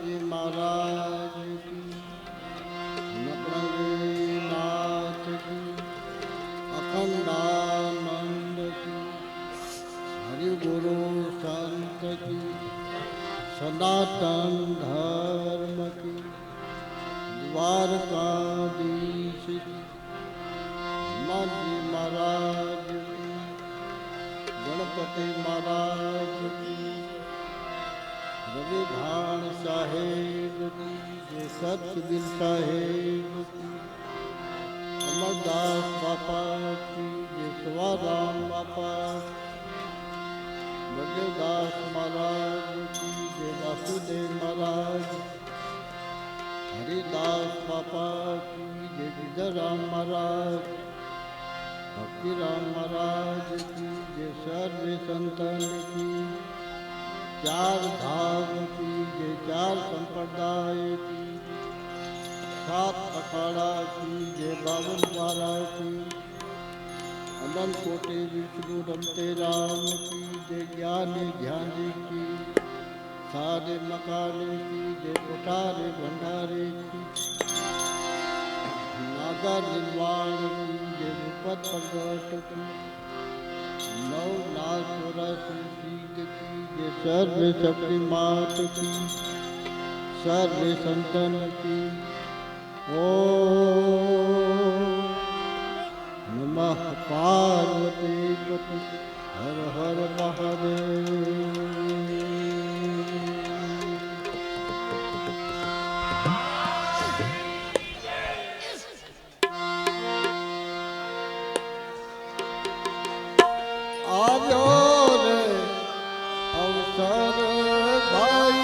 जी महाराज की, नटरंगी नाथ की, अखंडानंद की, हरि गुरु संत की, सनातन धर्म की, द्वारकाधीश की, हनुमान जी महाराज की, गणपति महाराज की, रविभान साहेब की, जय सतबिर साहेब की, अमरदास बापा की, जय सवाराम बापा, बजरदास महाराज की, जय वासुदेव महाराज, हरिदास बापा की, जय गिरधराम महाराज, भक्तिराम महाराज की, जय सर्व संतन की, चार धाम की, जय चार संप्रदाय की, सात अखाड़ा की, जय बावन द्वारा की, अनंत कोटि विष्णु रमते राम की, जय ज्ञानी ध्यानी की, सारे मकाने की, जय कोठारे भंडारे की, नागर निर्वाण की, जय विपत प्रगट की, नौ लाल चौरासी सीत की, जय सर्व शक्ति मात की, सर्व संतन की, ओम नमः पार्वती पति हर हर महादेव। आयो रे अवसर भाई,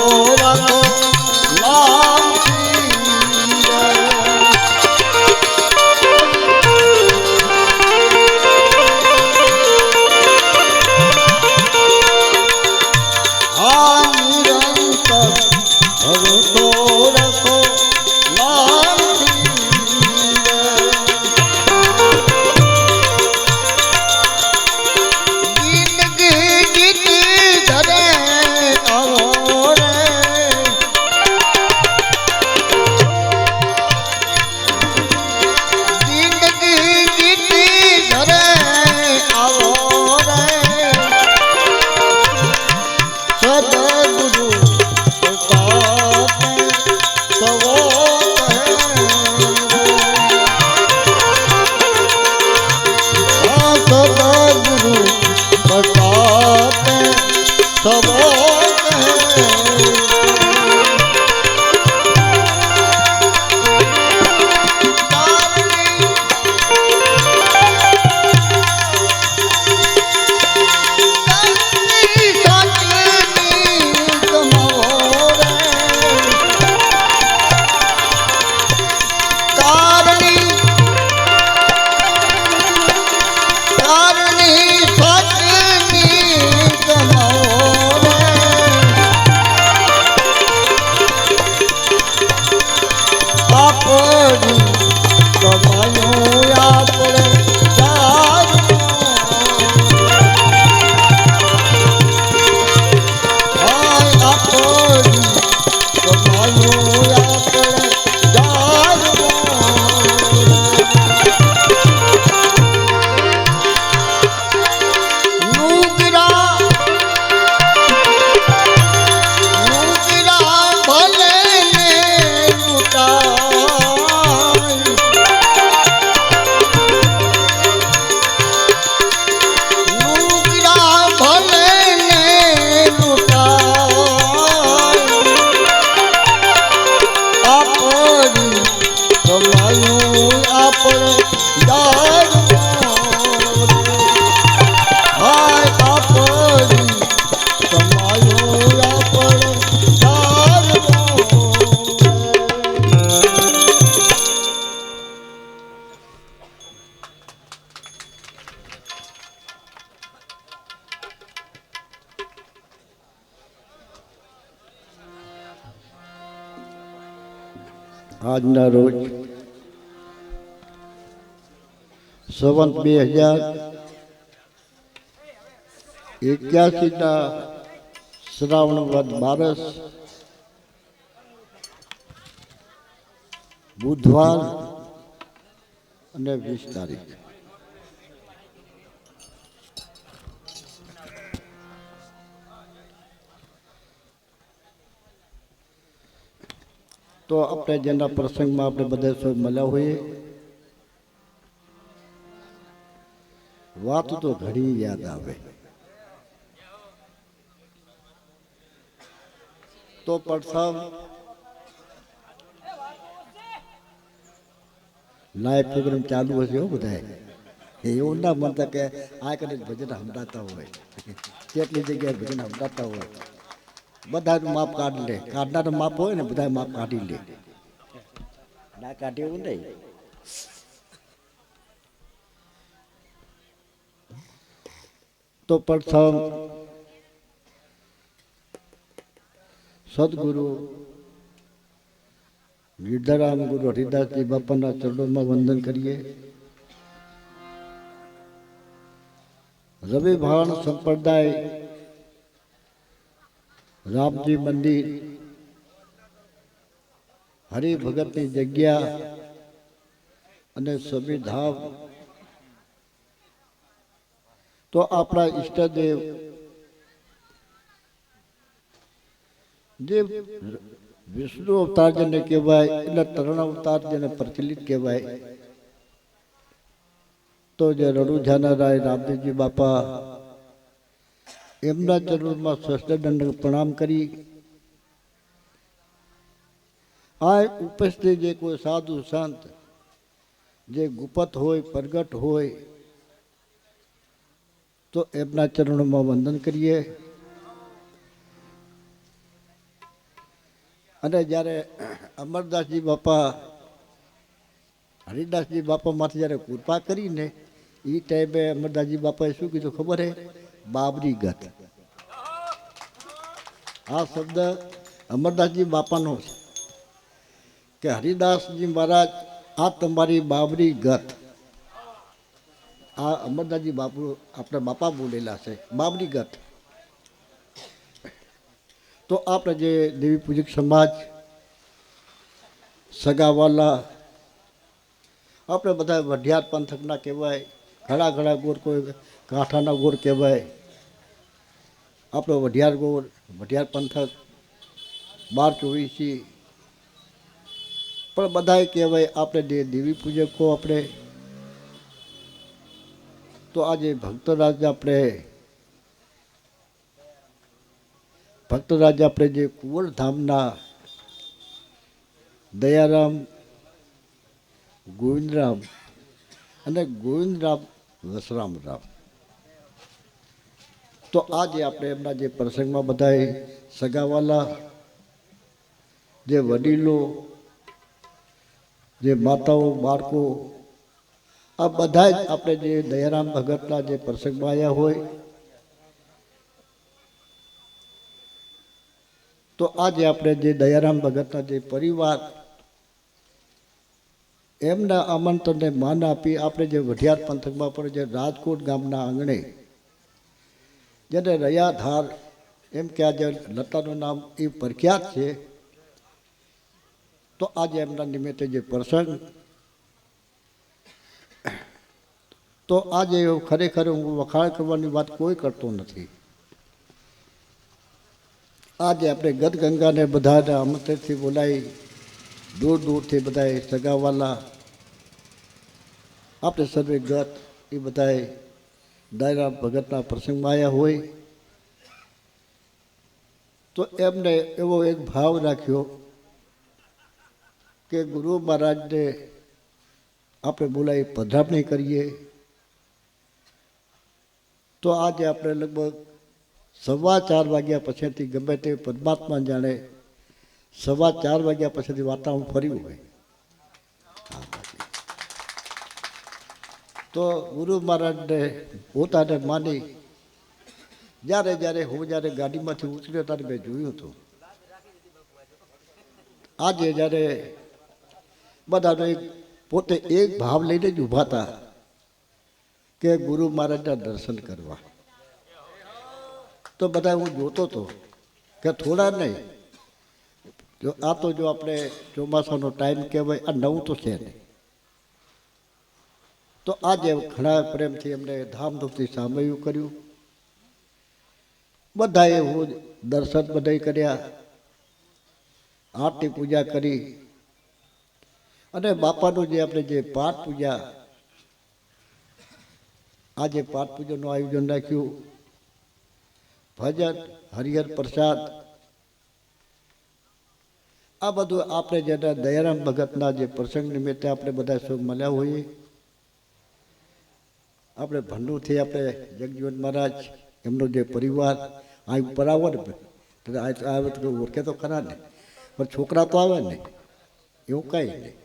રાખો નામ આજના રોજ સંવત 2081ના શ્રાવણ વદ 12 બુધવાર અને 20 તારીખ તો આપણે જેના પ્રસંગમાં આપણે બધા સૌ મળ્યા હોઈએ વાત તો ઘણી યાદ આવે તો પ્રથમ લાઈવ પ્રોગ્રામ ચાલુ હશે હો બધા એવું ના માનતા કે આ કદાચ ભજન સંભળાતા હોય કેટલી જગ્યાએ ભજન સંભળાતા હોય બધાનું માપ કાઢી લે કાઢનાર માપ હોય ને બધા માપ કાઢી લે ના કાઢે એવું નહીં તો પ્રથમ સદગુરુ ગિરધરામ ગુરુ હરિદાસજી બાપાના ચરણોમાં વંદન કરીએ રવિ ભાણ સંપ્રદાય રામજી મંદિર હરિભગતની જગ્યા અને સભી તો આપણા ઈષ્ટદેવ જે વિષ્ણુ અવતાર જેને કહેવાય એટલે તરણ અવતાર જેને પ્રચલિત કહેવાય તો જે રણુજાના રાય રામદેવજી બાપા એમના ચરણોમાં સહસ્ત્રદંડ પ્રણામ કરી આ ઉપસ્થિત જે કોઈ સાધુ સંત જે ગુપ્ત હોય પ્રગટ હોય તો એમના ચરણોમાં વંદન કરીએ અને જ્યારે અમરદાસજી બાપા હરિદાસજી બાપામાંથી જ્યારે કૃપા કરીને એ ટાઈમે અમરદાસજી બાપાએ શું કીધું ખબર હે? બાબરી ગત. આ શબ્દ અમરદાસજી બાપાનો છે કે હરિદાસજી મહારાજ આ તમારી બાબરી ગત. આ અમરદાસજી બાપુ આપણે બાપા બોલેલા છે, બાબરી ગત. તો આપણે જે દેવી પૂજક સમાજ, સગાવાલા, આપણે બધા વઢિયાર પંથકના કહેવાય, ઘણા ઘણા ગોળ, કોઈ કાંઠાના ગોળ કહેવાય, આપણો વઢિયાર ગોળ, વઢિયાર પંથક 12-24, પણ બધાએ કહેવાય આપણે દેવી પૂજકો આપણે. તો આજે ભક્તરાજ આપણે જે કુંવરધામના દયારામ, ગોવિંદરામ અને ગોવિંદરામ વસરામરામ, તો આજે આપણે એમના જે પ્રસંગમાં બધાએ સગાવાલા, જે વડીલો, જે માતાઓ, બાળકો, આ બધા જ આપણે જે દયારામ ભગતના જે પ્રસંગમાં આવ્યા હોય, તો આજે આપણે જે દયારામ ભગતના જે પરિવાર, એમના આમંત્રણને માન આપી આપણે જે વઢિયાર પંથકમાં પણ જે રાજકોટ ગામના આંગણે જેને રયાધાર એમ કે આજે લતાનું નામ એ પ્રખ્યાત છે, તો આજે એમના નિમિત્તે જે પ્રસંગ, તો આજે ખરેખર હું વખાણ કરવાની વાત કોઈ કરતો નથી. આજે આપણે ગદગંગાને બધાને આમંત્રણથી બોલાવી, દૂર દૂરથી બધાએ સગાવાલા, આપણે સર્વે ગત એ બધાએ દયારામ ભગતના પ્રસંગમાં આવ્યા હોય, તો એમને એવો એક ભાવ રાખ્યો કે ગુરુ મહારાજને આપણે બોલાવી પધરામણી કરીએ. તો આજે આપણે લગભગ 4:15 વાગ્યા પછીથી ગમે તે પરમાત્મા જાણે 4:15 વાગ્યા પછીથી વાતાવરણ ફર્યું હોય, તો ગુરુ મહારાજને પોતાને માની જ્યારે હું ગાડીમાંથી ઉતર્યો ત્યારે મેં જોયું હતું. આજે જ્યારે બધાનો પોતે એક ભાવ લઈને જ ઊભા હતા કે ગુરુ મહારાજના દર્શન કરવા, તો બધા હું જોતો હતો કે થોડા નહીં, જો આ તો જો આપણે ચોમાસાનો ટાઈમ કહેવાય, આ નવું તો છે નહીં. તો આજે ઘણા પ્રેમથી એમને ધામધૂમથી સામયું કર્યું. બધાએ હું દર્શન બધાએ કર્યા, આરતી પૂજા કરી, અને બાપાનું જે આપણે જે પાઠ પૂજા, આજે પાઠ પૂજાનું આયોજન રાખ્યું, ભજન, હરિહર પ્રસાદ, આ બધું આપણે જેના દયારામ ભગતના જે પ્રસંગ નિમિત્તે આપણે બધા સૌ મળ્યા હોઈએ. આપણે ભંડુરથી આપણે જગજીવન મહારાજ, એમનો જે પરિવાર આ ઉપર આવો ને, આવે તો ઓળખે તો ખરા ને, પણ છોકરા તો આવે ને, એવું કાંઈ નહીં.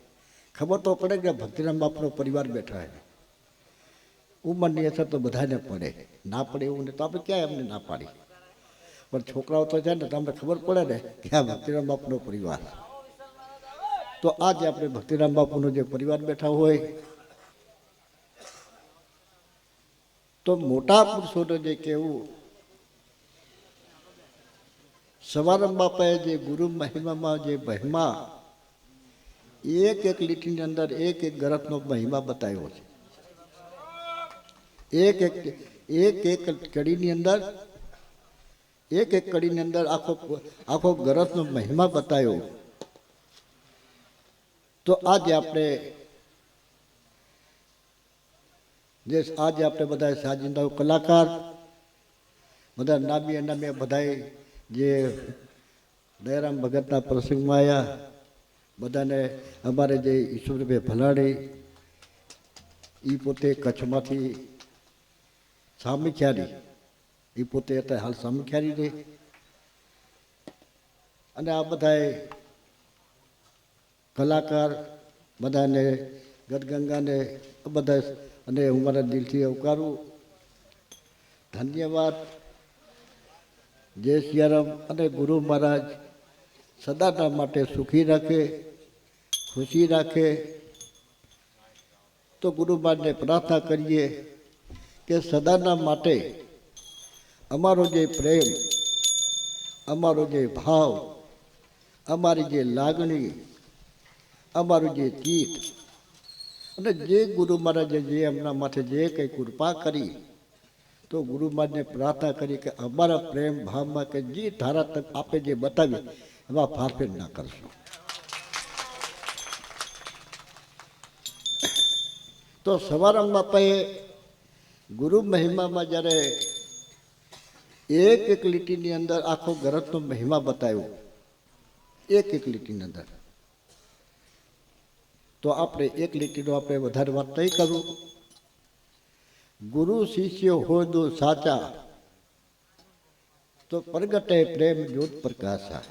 ખબર તો પડે કે ભક્તિરામ બાપનો પરિવાર બેઠા છે. ઉંમરની અસર તો બધાને પડે, ના પડે એવું નહીં તો આપણે ક્યાં એમને ના પાડી, પણ છોકરાઓ તો છે ને, તમને ખબર પડે ને કે આ ભક્તિરામ બાપનો પરિવાર. તો આજે આપણે ભક્તિરામ બાપુનો જે પરિવાર બેઠા હોય, તો મોટા પુરુષોને જે કહેવું, સવારમ બાપાએ જે ગુરુ મહિમામાં જે મહિમા, એક એક લીટીની અંદર એક એક ગ્રંથનો મહિમા બતાવ્યો છે. એક એક કડીની અંદર, એક કડીની અંદર આખો ગ્રંથનો મહિમા બતાવ્યો. તો આજે આપણે બધા સાજિંદાઓ કલાકાર, બધા નામી અનામી બધાએ જે દયારામ ભગતના પ્રસંગમાં આવ્યા, બધાને અમારે જે ઈશ્વરભાઈ ભલાડી, એ પોતે કચ્છમાંથી સામખિયારી, એ પોતે અત્યારે હાલ સામખિયારી રહે, અને આ બધાએ કલાકાર બધાને ગદગંગાને બધા અને હું મારા દિલથી આવકારું. ધન્યવાદ. જય સિયારામ. અને ગુરુ મહારાજ સદાના માટે સુખી રાખે, ખુશી રાખે. તો ગુરુ મહારાજને પ્રાર્થના કરીએ કે સદાના માટે અમારો જે પ્રેમ, અમારો જે ભાવ, અમારી જે લાગણી, અમારું જે ચિત્ત અને જે ગુરુ મહારાજે જે એમના માટે જે કંઈ કૃપા કરી, તો ગુરુ મહારાજને પ્રાર્થના કરી કે અમારા પ્રેમ ભાવમાં કે જે ધારા તક આપે જે બતાવી એમાં ફારફેર ના કરશો. તો સવારમાં બાપાએ ગુરુ મહિમામાં જ્યારે એક એક લીટીની અંદર આખો ગ્રંથનો મહિમા બતાવ્યો, એક એક લીટીની અંદર, તો આપણે એક લીટીનો આપણે વધારે વાત નહીં કરું. ગુરુ શિષ્ય હોય દો સાચા, તો પ્રગટે પ્રેમ જ્યોત પ્રકાશા.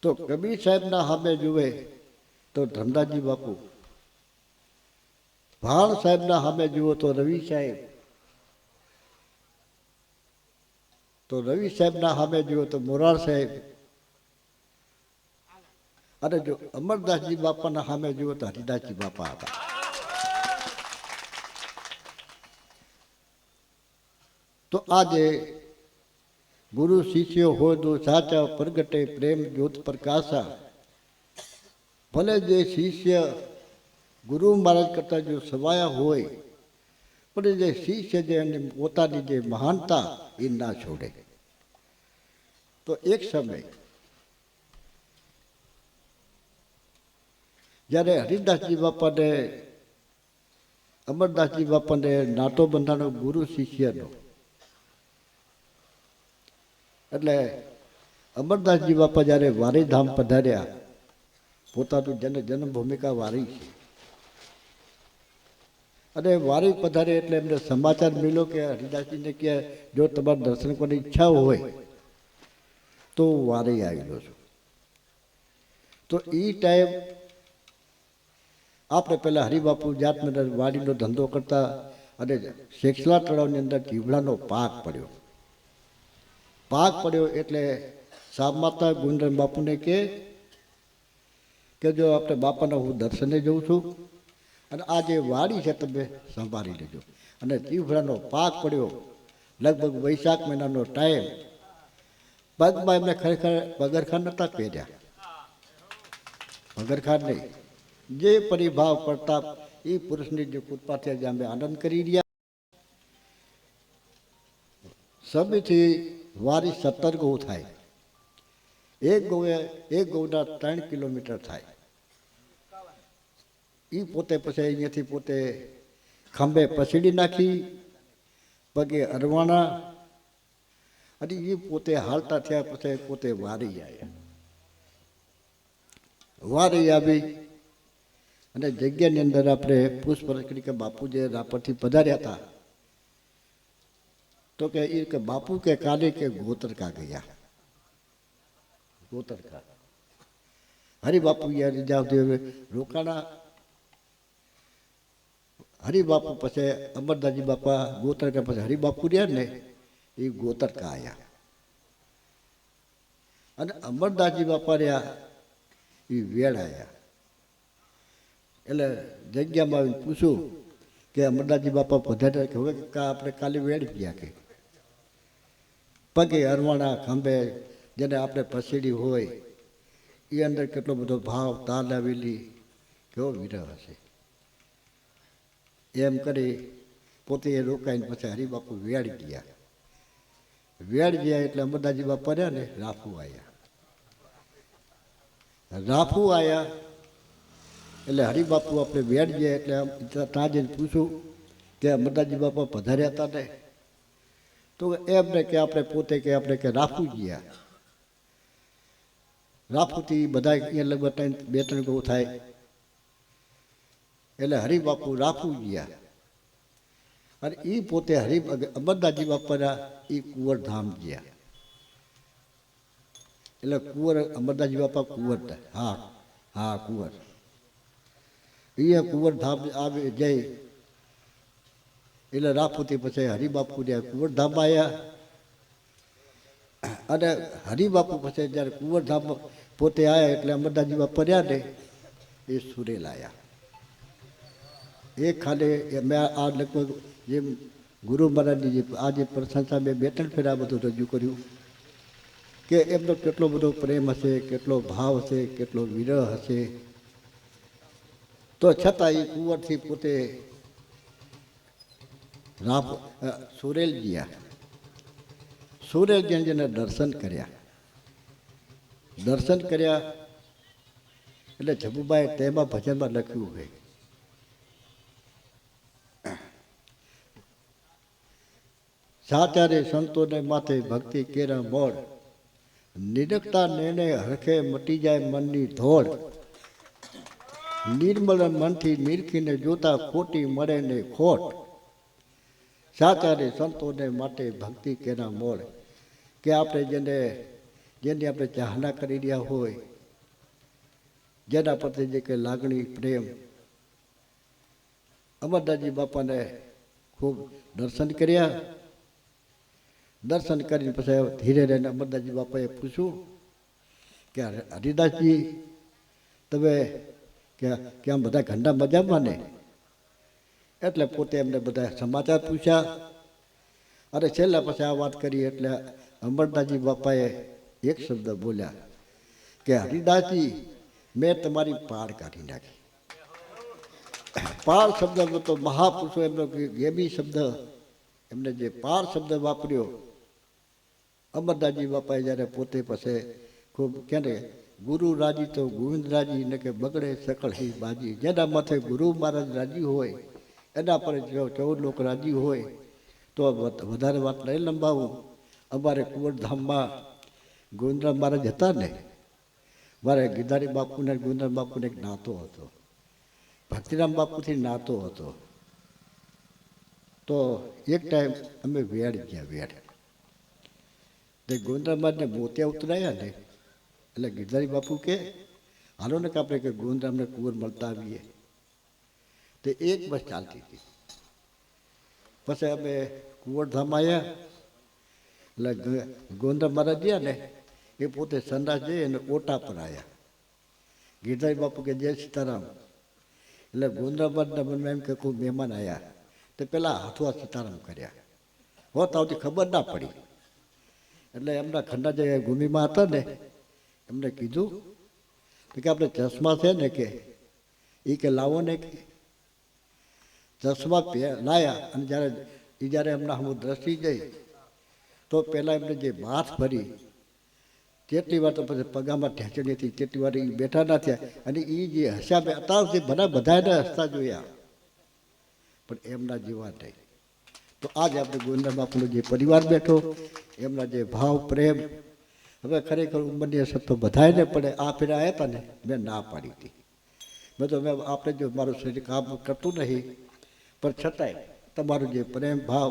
તો કબીર સાહેબના સામે જુએ તો ધનરાજી બાપુ, ભાણ સાહેબના સામે જુઓ તો રવિ સાહેબ, તો રવિ સાહેબના સામે જુઓ તો મોરાર સાહેબ, અને જો અમરદાસજી બાપાના સામે જુઓ તો હરિદાસજી બાપા હતા. તો આજે ગુરુ શિષ્યો હોય તો સાચા, પ્રગટે પ્રેમ જ્યોત પ્રકાશા. ભલે જે શિષ્ય ગુરુ મહારાજ કરતા જો સવાયા હોય, પણ જે શિષ્ય જે એની પોતાની જે મહાનતા એ ના છોડે. તો એક સમય જ્યારે હરિદાસજી બાપાને, અમરદાસજી બાપાને નાતો બંધાનો ગુરુ શિષ્યનો, એટલે અમરદાસજી બાપા જ્યારે વારીધામ પધાર્યા, પોતાનું જન્મભૂમિકા વારી છે, અને વારી પધારે એટલે એમને સમાચાર મળ્યો કે હરિદાસજીને કે જો તમારે દર્શન કરવાની ઈચ્છા હોય તો વારી આવેલો છું. તો એ ટાઈમ આપણે પહેલાં હરિબાપુ જાતમેર વાડીનો ધંધો કરતા, અને શેખસલા તળાવની અંદર જીવડાનો પાક પડ્યો. પાક પડ્યો એટલે સાબ માતા ગુંડર બાપુને કે જો આપણે બાપાના હું દર્શને જઉં છું, અને આ જે વાડી છે તમે સંભાળી લેજો. અને જીવડાનો પાક પડ્યો, લગભગ વૈશાખ મહિનાનો ટાઈમ. પગમાં એમને ખરેખર પગરખાં નહોતા પહેર્યા, પગરખાં નહીં, જે પરિભાવ પ્રતાપ એ પુરુષની જે કૃપાથી આજે અમે આનંદ કરી રહ્યા. સબથી વારી 17 ગૌ થાય, એક ગૌના 3 કિલોમીટર થાય. એ પોતે પછી અહીંયાથી પોતે ખંભે પછીડી નાખી, પગે અરવાણા, અને એ પોતે હાલતા થયા. પછી પોતે વારી આવ્યા. વારી આવી અને જગ્યાની અંદર આપણે પૂછપરછ કરી કે બાપુ જે રાપરથી પધાર્યા હતા, તો કે એ કે બાપુ કે કાલે કે ગોતરકા ગયા. ગોતરકા હરિબાપુ યાર રોકાણા. હરિબાપુ પછી અમરદાસજી બાપા ગોતરકા, પછી હરિબાપુ રહ્યા ને એ ગોતરકા આવ્યા. અને અમરદાસજી બાપા રહ્યા એ વેળ આવ્યા. એટલે જગ્યામાં આવીને પૂછું કે અમરદાસજી બાપા પધાર્યા, કે હવે આપણે કાલે વેળ ગયા, કે પગે અરવાણા ખંભે જેને આપણે પસેડી હોય એ અંદર કેટલો બધો ભાવ, તાલ આવેલી, કેવો વિરહ હશે. એમ કરી પોતે એ રોકાઈને પછી હરિબાપુ વેળ ગયા. વેળ ગયા એટલે અમરદાસજી બાપા રહ્યા ને રાફુ આવ્યા. રાફુ આવ્યા એટલે હરિબાપુ આપણે વેળ ગયા એટલે ત્યાં જઈને પૂછું કે અમરદાસજી બાપા પધાર્યા હતા ને, તો એમને કે આપણે પોતે કે આપણે કે રાફુ ગયા. રાફુથી બધા અહીંયા લગભગ 2-3 ગૌ થાય. એટલે હરિબાપુ રાફુ ગયા. અને એ પોતે અમરદાસજી બાપાના એ કુંવરધામ ગયા. એટલે કુંવર અમરદાસજી બાપા કુંવર હતા. હા હા કુંવર. એ કુંવર ધામ આવે જઈ એટલે રાપુતી પછી હરિબાપુ ત્યાં કુંવરધામમાં આવ્યા. અને હરિબાપુ પછી જ્યારે કુંવરધામ પોતે આવ્યા એટલે અમરદાસજી બાપા રહ્યા ને એ સુરેલ આવ્યા. એ ખાલી મેં આ લગભગ જે ગુરુ મહારાજની જે આ જે પ્રશંસા મેં 2-3 ફેરા બધું રજૂ કર્યું કે એમનો કેટલો બધો પ્રેમ હશે, કેટલો ભાવ હશે, કેટલો વિરહ હશે. તો છતાં એ કુંવરથી પોતે સુરેલ ગયા. સુરેલ જેને દર્શન કર્યા એટલે જબુભાઈ તેમાં ભજનમાં લખ્યું છે સાચારે સંતોને માથે ભક્તિ કેરા મોડ, નિરખતા નેને હરખે મટી જાય મનની ધોડ, નિર્મળ મનથી નિરખીને જોતા ખોટી મળે ને ખોટ, સાચારે સંતોને માટે ભક્તિ કેરા મોડ. કે આપણે જેની આપણે ચાહના કરી રહ્યા હોય, જેના પ્રત્યે જે કંઈ લાગણી પ્રેમ, અમરદાસજી બાપાને ખૂબ દર્શન કર્યા. દર્શન કરીને પછી ધીરે રહીને અમરદાસજી બાપાએ પૂછ્યું કે હરિદાસજી તમે કે આમ બધા ઘંટા મજામાં ને? એટલે પોતે એમને બધા સમાચાર પૂછ્યા. અને છેલ્લા પછી આ વાત કરી એટલે અમરદાસજી બાપાએ એક શબ્દ બોલ્યા કે હરિદાસજી મેં તમારી પાળ કાઢી નાખી. પાળ શબ્દ તો મહાપુરુષો એમનો ગેબી શબ્દ, એમને જે પાળ શબ્દ વાપર્યો અમરદાસજી બાપાએ જ્યારે પોતે પછી ખૂબ કે ને ગુરુ રાજી તો ગોવિંદ રાજી ને કે બગડે સકળ હી બાજી. જેના માથે ગુરુ મહારાજ રાજી હોય એના પર 14 લોક રાજી હોય. તો વધારે વાત નહીં લંબાવું. અમારે કુંવરધામમાં ગોવિંદરામ મહારાજ હતા ને, મારે ગિરધારી બાપુને ગોવિંદરામ બાપુને એક નાતો હતો, ભક્તિરામ બાપુથી નાતો હતો. તો એક ટાઈમ અમે વેડ ગયા. વેડ તે ગોવિંદરામ મહારાજને મોતિયા ઉતરાયા ને એટલે ગિરધારી બાપુ કે હાલો ને કે આપણે કે ગોવિંદરામને કુંવર મળતા આવીએ. તે એક બસ ચાલતી હતી. પછી અમે કુંવરધામ આવ્યા એટલે ગોવિંદરામ મહારાજ ગયા ને એ પોતે સંડાસ જઈ અને ઓટા પર આવ્યા. ગિરધારી બાપુ કે જય સીતારામ. એટલે ગોવિંદરામ મહારાજના મનમાં એમ કે કોઈ મહેમાન આવ્યા તો પેલા હાથવા સીતારામ કર્યા હોત આવતી ખબર ના પડી. એટલે એમના ખંડા જે ભૂમિમાં હતા ને એમને કીધું કે આપણે ચશ્મા છે ને કે એ કે લાવો ને કે ચશ્મા લાયા. અને જ્યારે એમના હું દ્રષ્ટિ જઈ તો પહેલાં એમને જે માથ ભરી તેટલી વાર તો પછી પગામાં ઢેંચણી હતી તેટલી વાર એ બેઠા ના થયા. અને એ જે હસ્યા બે અત્યારથી બધાને હસતા જોયા પણ એમના જેવા નહીં. તો આજે આપણે ગોવિંદરામ બાપુનો જે પરિવાર બેઠો એમના જે ભાવ પ્રેમ, હવે ખરેખર ઉંમરની અસર તો બધાને પડે. આ ફેરા આવ્યા હતા ને મેં ના પાડી હતી. મેં તો આપણે જો મારું શરીર કામ કરતું નહીં પણ છતાંય તમારો જે પ્રેમ ભાવ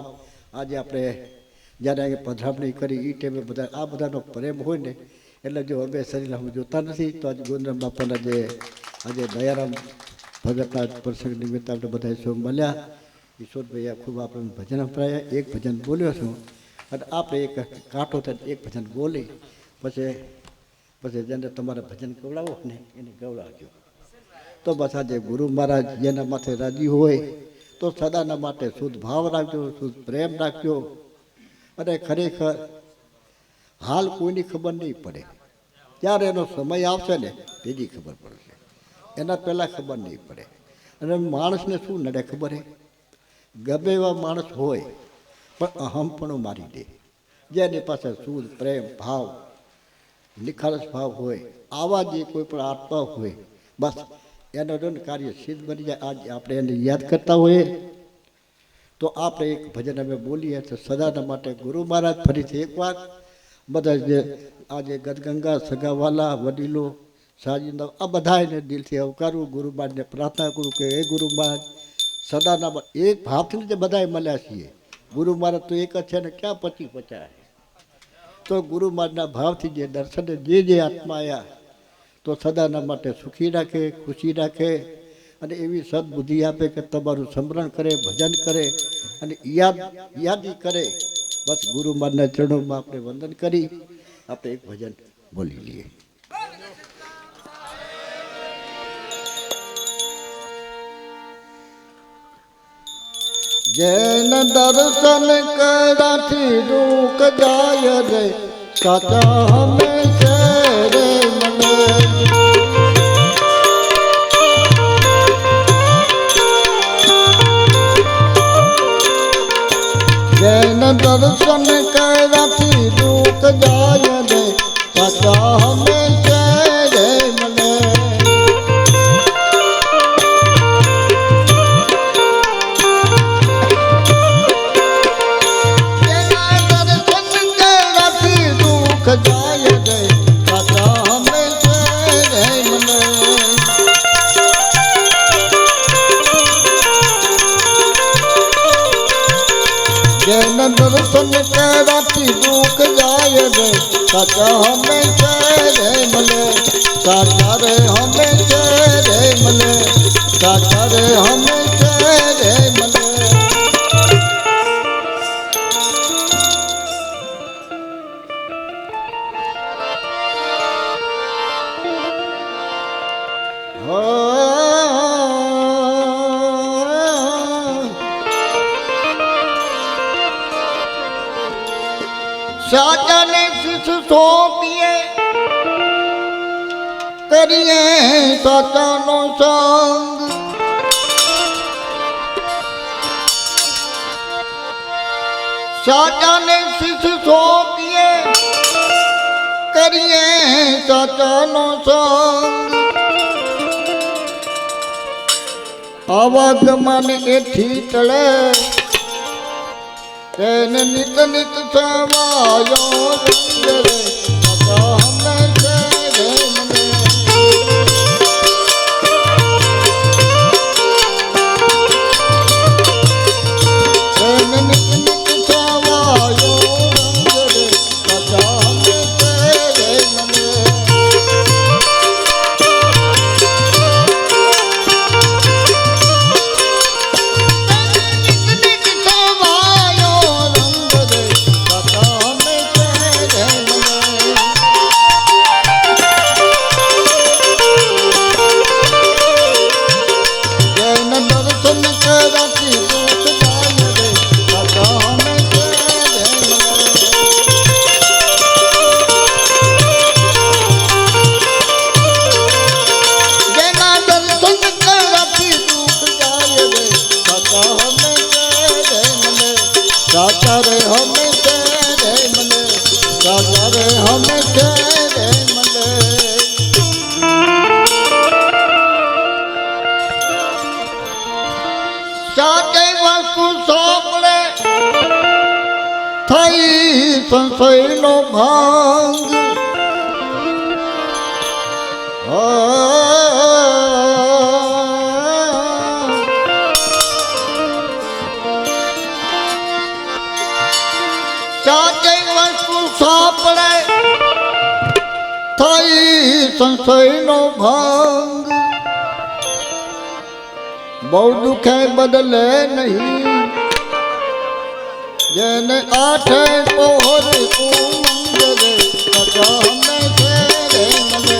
આજે આપણે જ્યારે અહીંયા પધરામણી કરી એ ટાઈમે બધા આ બધાનો પ્રેમ હોય ને એટલે જો અમે શરીર અમે જોતા નથી. તો આજે ગોવિંદરામ બાપાના જે આજે દયારામ ભગતના પ્રસંગ નિમિત્તે આપણે બધા સૌ મળ્યા. ઈશ્વરભાઈ ખૂબ આપણે ભજન સંભળાયા. એક ભજન બોલ્યો છું અને આપણે એક કાંટો થાય એક ભજન બોલી પછી જેને તમારે ભજન ગવડાવો ને એને ગવડાવજો. તો બસ આજે ગુરુ મહારાજ જેના માથે રાજી હોય તો સદાના માટે શુદ્ધ ભાવ રાખજો, શુદ્ધ પ્રેમ રાખજો. અને ખરેખર હાલ કોઈની ખબર નહીં પડે. ત્યારે એનો સમય આવશે ને તેની ખબર પડશે, એના પહેલાં ખબર નહીં પડે. અને માણસને શું નડે ખબર હે? ગમે એવા માણસ હોય પણ અહમપણું મારી દે. જેની પાસે શુદ્ધ પ્રેમ ભાવ નિખાલસ ભાવ હોય આવા જે કોઈ પણ આત્મા હોય બસ એનો જો કાર્ય સિદ્ધ બની જાય. આજ આપણે એને યાદ કરતા હોઈએ તો આપણે એક ભજન અમે બોલીએ તો સદાના માટે ગુરુ મહારાજ ફરીથી એકવાર બધા જે આજે ગદગંગા સગાવાલા વડીલો સાજીના આ બધાને દિલથી આવકારું. ગુરુ મહારાજને પ્રાર્થના કરું કે એ ગુરુ મહારાજ સદાના એક ભાવથી જે બધાએ મળ્યા છીએ. ગુરુ મહારાજ તો એક જ છે ને ક્યાં 25-50 તો ગુરુ મહારાજના ભાવથી જે દર્શને જે આત્મા આવ્યા તો સદાના માટે સુખી રાખે, ખુશી રાખે અને એવી સદબુદ્ધિ આપે કે તમારું સ્મરણ કરે, ભજન કરે અને યાદી કરે. બસ ગુરુ મહારાજના ચરણોમાં આપણે વંદન કરી આપણે એક ભજન બોલી લઈએ. જૈન દર્શન કરાથી દુઃખ જાય રે સાચા હંમેશા રે મને. જૈન દર્શન કરાથી દુઃખ જાય રે સાચા હંમેશા રે મને. જાય રે સાચા હંમેશા રે મને. જૈન દર્શન કરાથી દુઃખ જાય રે સાચા હંમેશા રે મને. સાચા રે હંમેશા રે મને. સાચા રે હંમેશા રે મને. સાચાને શિષ સોંપીએ કરીએ સાચાનો સંગ. સાચાને શિષ સોંપીએ કરીએ સાચાનો સંગ. આવાગમન એથી ટળે તેને નિત નિત સવાયો રંગ રે સાચા હંમેશા રે મને. તેને નિત નિત સવાયો રંગ રે સાચા હંમેશા રે મને. સાચા રે હંમેશા રે મને. સાચા રે હંમેશા રે મને. સાચે વસ્તુ સાંભળે થઈ સંશયનો ભાંગ. સાચે વસ્તુ સાંભળે થઈ સંશયનો ભાંગ. બહુ દુખે બદલે નહીં જેને આઠે પહોર કુંજ રે સાચા હંમેશા રે મને.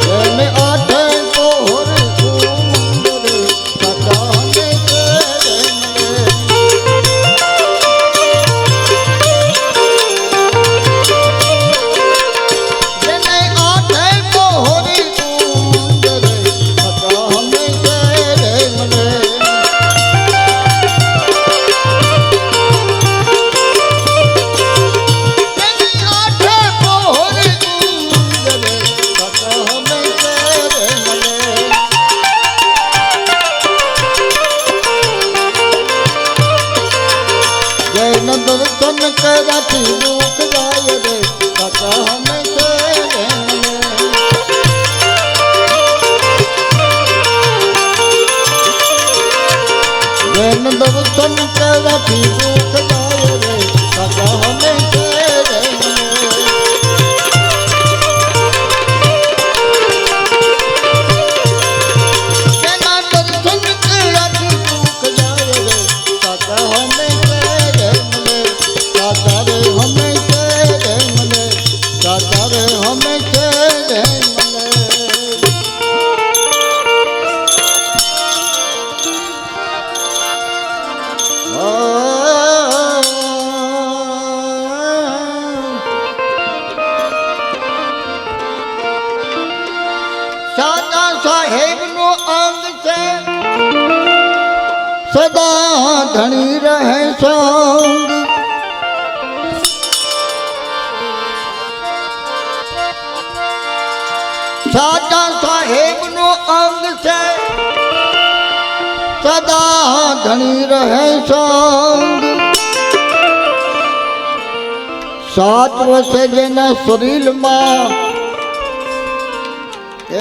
જેને આઠે પહોર કુંજ રે સાચા હંમેશા રે મને. જેને આઠે પહોર કુંજ રે સાચા હંમેશા રે મને. દર્શન કરાથી દુઃખ જાય રે સાચા હંમેશા રે મને. सदा धनी रहे संग साचा साहेब नो अंग से सदा धनी रहे संग सात वर्षे जेना शरीर में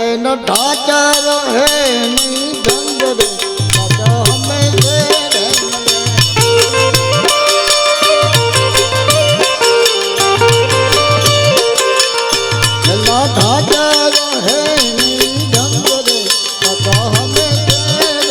एन ढांचा रहे नी धंधरे सदा हमें से ढांचा रहे नी धंधरे सदा हमें से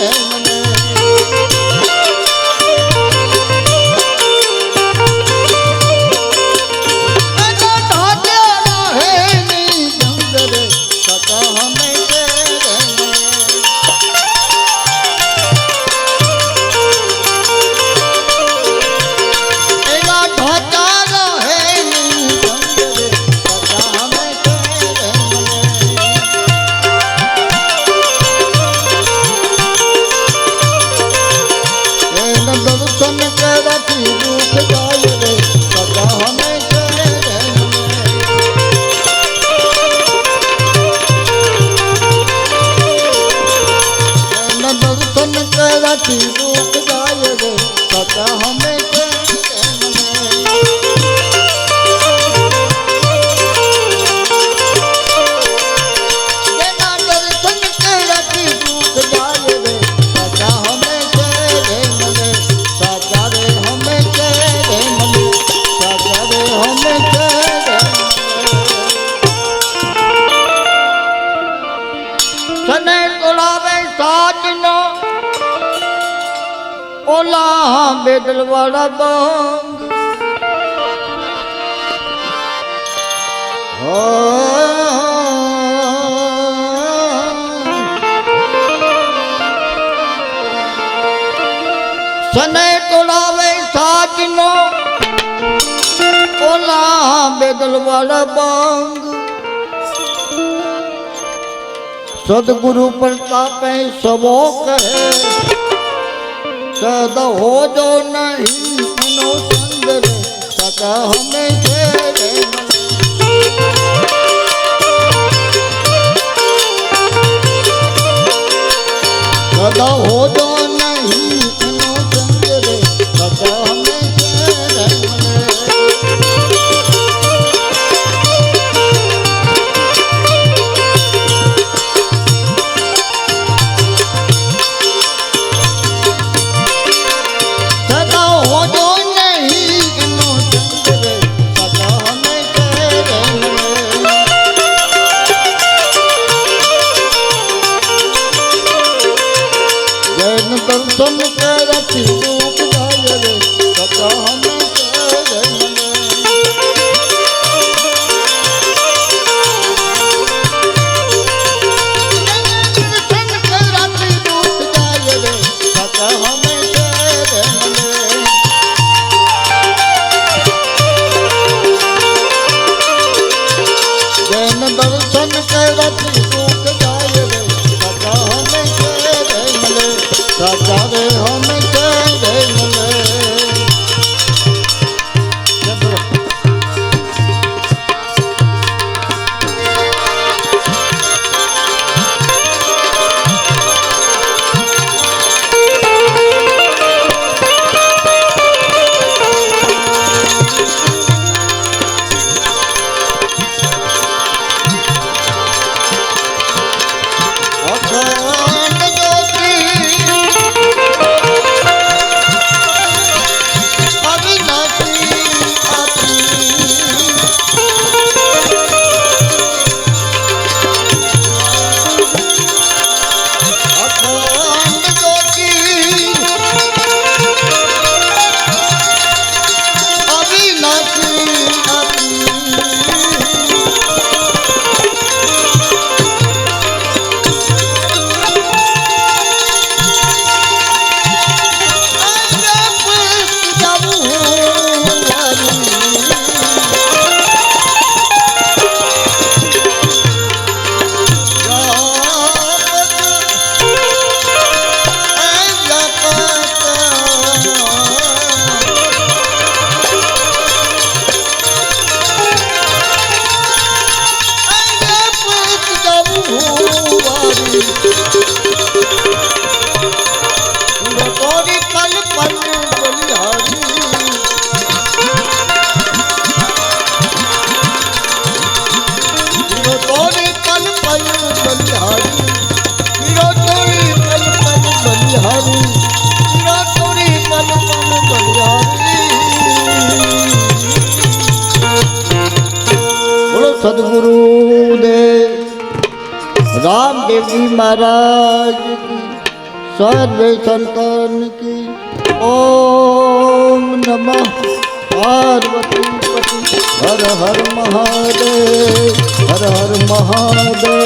ओला बेदल वाला बंग सने तोड़ावे साजनो ओला बेदल वाला बंग सदगुरु प्रतापे सबो कहे सदा हो जो नहीं नो संग सदा हमें से सदा हो जो नहीं नो संग सदा हमें दर्शन बलिहारी रातोरी पल पल बलिहारी। बोलो सदगुरु देव रामदेव जी महाराज की, सर्व संतान की। ओम नमः पार्वती पति हर हर महादेव, हर हर महादेव।